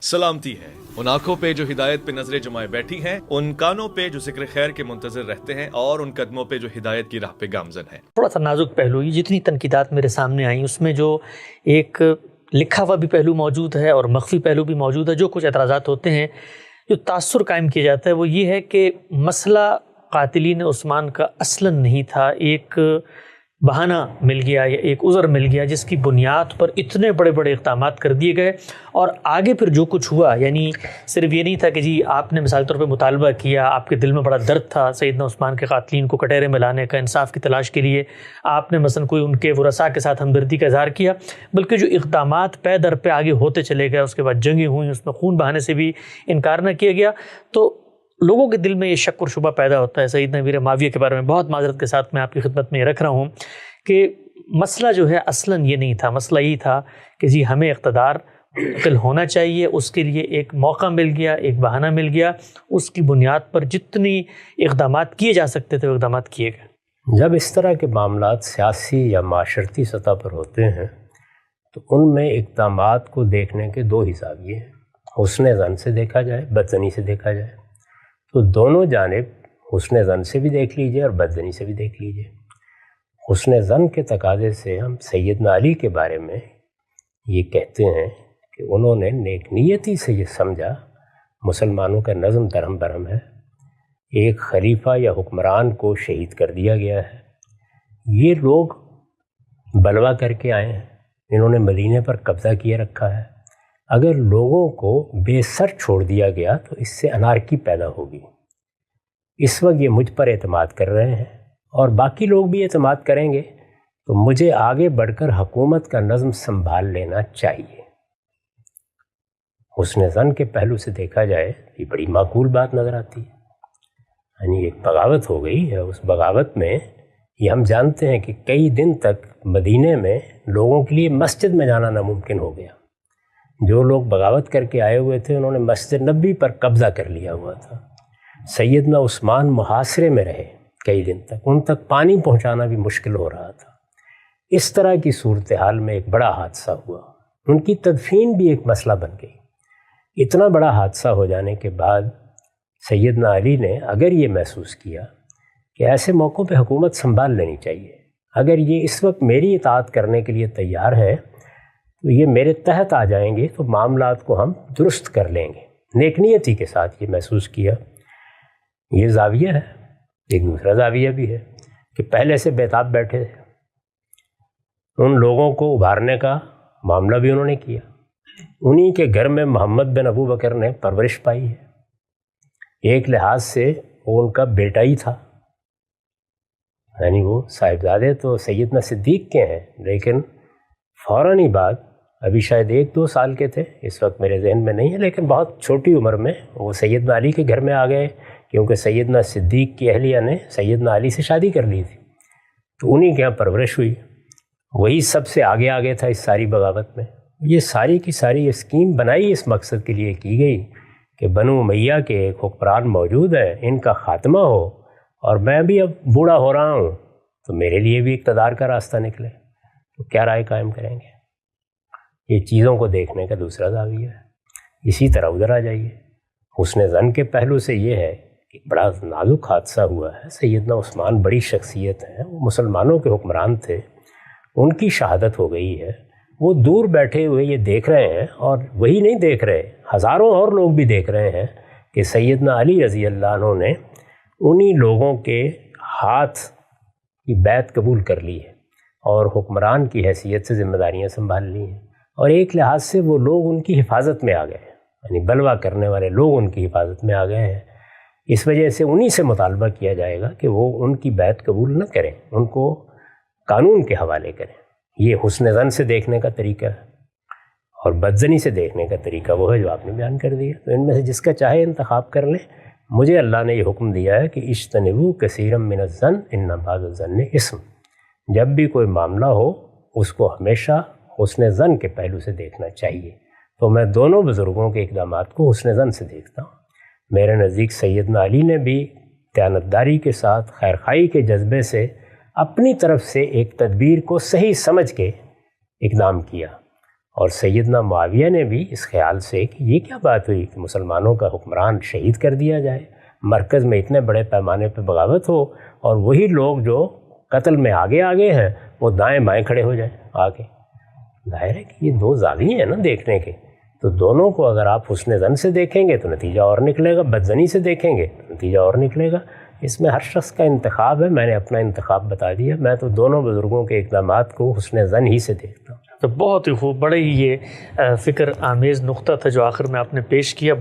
सलामती है उन आंखों पे जो हिदायत पे नजरें जमाए बैठी हैं, उन कानों पे जो जिक्र खैर के मुंतजर रहते हैं, और उन कदमों पे जो हिदायत की राह पे गामजन हैं। थोड़ा सा नाजुक पहलू, ये जितनी तनकीदात मेरे सामने आई उसमें जो एक लिखा हुआ भी पहलू मौजूद है और मख्फी पहलू भी मौजूद है। जो कुछ एतराज़ात होते हैं, जो तासुर कायम किया जाता है वो ये है कि मसला कातिलीन उस्मान का असलन नहीं था, एक बहाना मिल गया या एक उज़र मिल गया जिसकी बुनियाद पर इतने बड़े बड़े इक़दामात कर दिए गए। और आगे फिर जो कुछ हुआ, यानी सिर्फ ये नहीं था कि जी आपने मिसाल तौर पे मुतालबा किया, आपके दिल में बड़ा दर्द था सैयदना उस्मान के कातिलीन को कटहरे में लाने का, इंसाफ की तलाश के लिए आपने मसलन कोई उनके वरसा के साथ हमदर्दी का इज़हार किया, बल्कि जो इक़दामात पे दर पे आगे होते चले गए, उसके बाद जंगें हुई, उसमें खून बहाने से भी इनकार न किया गया, तो लोगों के दिल में ये शक और शुबा पैदा होता है। सैयदना अमीर मुआविया के बारे में बहुत माजरत के साथ मैं आपकी खिदमत में रख रहा हूँ कि मसला जो है असलन ये नहीं था, मसला ये था कि जी हमें इक़्तिदार मुंतकिल होना चाहिए, उसके लिए एक मौका मिल गया, एक बहाना मिल गया, उसकी बुनियाद पर जितनी इक़दामात किए जा सकते थे वो इक़दामात किए गए। जब इस तरह के मामलात सियासी या माशरती सतह पर होते हैं तो उनमें इक़दामात को देखने के दो हिसाब ये हैं, हुस्न ज़न से देखा जाए, बदज़नी से देखा जाए। तो दोनों जानिब हुस्न ज़न से भी देख लीजिए और बदज़नी से भी देख लीजिए। हुस्न ज़न के तकाज़े से हम सैयदना अली के बारे में ये कहते हैं कि उन्होंने नेक नियति से ये समझा मुसलमानों का नज़म दरहम बरहम है, एक खलीफा या हुक्मरान को शहीद कर दिया गया है, ये लोग बलवा करके आए हैं, इन्होंने मदीने पर कब्ज़ा किए रखा है, अगर लोगों को बेसर छोड़ दिया गया तो इससे अनारकी पैदा होगी। इस वक्त ये मुझ पर एतमाद कर रहे हैं और बाकी लोग भी एतमाद करेंगे, तो मुझे आगे बढ़कर हुकूमत का नज़म संभाल लेना चाहिए। हुस्न ज़न के पहलू से देखा जाए ये बड़ी माकूल बात नज़र आती है। यानी एक बगावत हो गई है, उस बगावत में ये हम जानते हैं कि कई दिन तक मदीने में लोगों के लिए मस्जिद में जाना नामुमकिन हो गया। जो लोग बगावत करके आए हुए थे उन्होंने मस्जिद नबी पर कब्ज़ा कर लिया हुआ था। सैयदना उस्मान मुहासरे में रहे कई दिन तक, उन तक पानी पहुंचाना भी मुश्किल हो रहा था। इस तरह की सूरत हाल में एक बड़ा हादसा हुआ, उनकी तदफीन भी एक मसला बन गई। इतना बड़ा हादसा हो जाने के बाद सैयदना अली ने अगर ये महसूस किया कि ऐसे मौक़ों पे हुकूमत संभाल लेनी चाहिए, अगर ये इस वक्त मेरी इताअत करने के लिए तैयार है तो ये मेरे तहत आ जाएंगे, तो मामलात को हम दुरुस्त कर लेंगे। नेकनियती के साथ ये महसूस किया। ये ज़ाविया है, एक दूसरा ज़ाविया भी है कि पहले से बेताब बैठे थे, उन लोगों को उभारने का मामला भी उन्होंने किया। उन्हीं के घर में मोहम्मद बिन अबू बकर ने परवरिश पाई है, एक लिहाज से वो उनका बेटा ही था, यानी वो साहिबजादे तो सैयदना सिद्दीक़ के हैं, लेकिन फ़ौरन ही बाद अभी शायद 1-2 साल के थे, इस वक्त मेरे जहन में नहीं है, लेकिन बहुत छोटी उम्र में वो सैयदना अली के घर में आ गए, क्योंकि सैयदना सिद्दीक़ की अहलिया ने सैयदना अली से शादी कर ली थी, तो उन्हीं के यहाँ परवरिश हुई। वही सबसे आगे था इस सारी बगावत में। ये सारी की सारी स्कीम बनाई इस मकसद के लिए की गई कि बनु उमैया के एक हुक्मरान मौजूद है, इनका ख़ात्मा हो, और मैं भी अब बूढ़ा हो रहा हूँ तो मेरे लिए भी इक़्तिदार का रास्ता निकले, तो क्या राय कायम करेंगे। ये चीज़ों को देखने का दूसरा ज़ाविया है। इसी तरह उधर आ जाइए, हुस्न ज़न के पहलू से ये है कि बड़ा नाजुक हादसा हुआ है। सैयदना उस्मान बड़ी शख्सियत हैं, वो मुसलमानों के हुक्मरान थे, उनकी शहादत हो गई है। वो दूर बैठे हुए ये देख रहे हैं, और वही नहीं देख रहे, हज़ारों और लोग भी देख रहे हैं कि सैयदना अली रज़ी अल्लाह अन्हु ने उन्हीं लोगों के हाथ की बैत कबूल कर ली है और हुक्मरान की हैसियत से ज़िम्मेदारियाँ संभाल ली हैं, और एक लिहाज से वो लोग उनकी हिफाजत में आ गए, यानी बलवा करने वाले लोग उनकी हिफाजत में आ गए हैं। इस वजह से उन्हीं से मुतालबा किया जाएगा कि वो उनकी बैत कबूल न करें, उनको कानून के हवाले करें। ये हुस्न ज़न से देखने का तरीका है, और बदज़नी से देखने का तरीका वो है जो आपने बयान कर दिया। तो इनमें से जिसका चाहे इंतखाब कर लें। मुझे अल्लाह ने ये हुक्म दिया है कि इज्तनिबू कसीरम मिनज़्ज़न इन्ना बाज़-ज़न्नि इस्म। जब भी कोई मामला हो उसको हमेशा हुस्न ज़न के पहलू से देखना चाहिए। तो मैं दोनों बुज़ुर्गों के इक़दामात को हुस्न ज़न से देखता हूँ। मेरे नज़दीक सैयदना अली ने भी दयानतदारी के साथ खैरखाई के जज्बे से अपनी तरफ से एक तदबीर को सही समझ के इक़दाम किया, اور سیدنا معاویہ نے بھی اس خیال سے کہ یہ کیا بات ہوئی کہ مسلمانوں کا حکمران شہید کر دیا جائے، مرکز میں اتنے بڑے پیمانے پہ بغاوت ہو اور وہی لوگ جو قتل میں آگے ہیں وہ دائیں بائیں کھڑے ہو جائیں آگے۔ ظاہر ہے کہ یہ دو زاویے ہیں نا دیکھنے کے، تو دونوں کو اگر آپ حسن ظن سے دیکھیں گے تو نتیجہ اور نکلے گا، بدظنی سے دیکھیں گے تو نتیجہ اور نکلے گا۔ اس میں ہر شخص کا انتخاب ہے، میں نے اپنا انتخاب بتا دیا، میں تو دونوں بزرگوں کے اقدامات کو حسن ظن ہی سے دیکھتا ہوں۔ تو بہت ہی خوب، بڑے ہی یہ فکر آمیز نقطہ تھا جو آخر میں آپ نے پیش کیا۔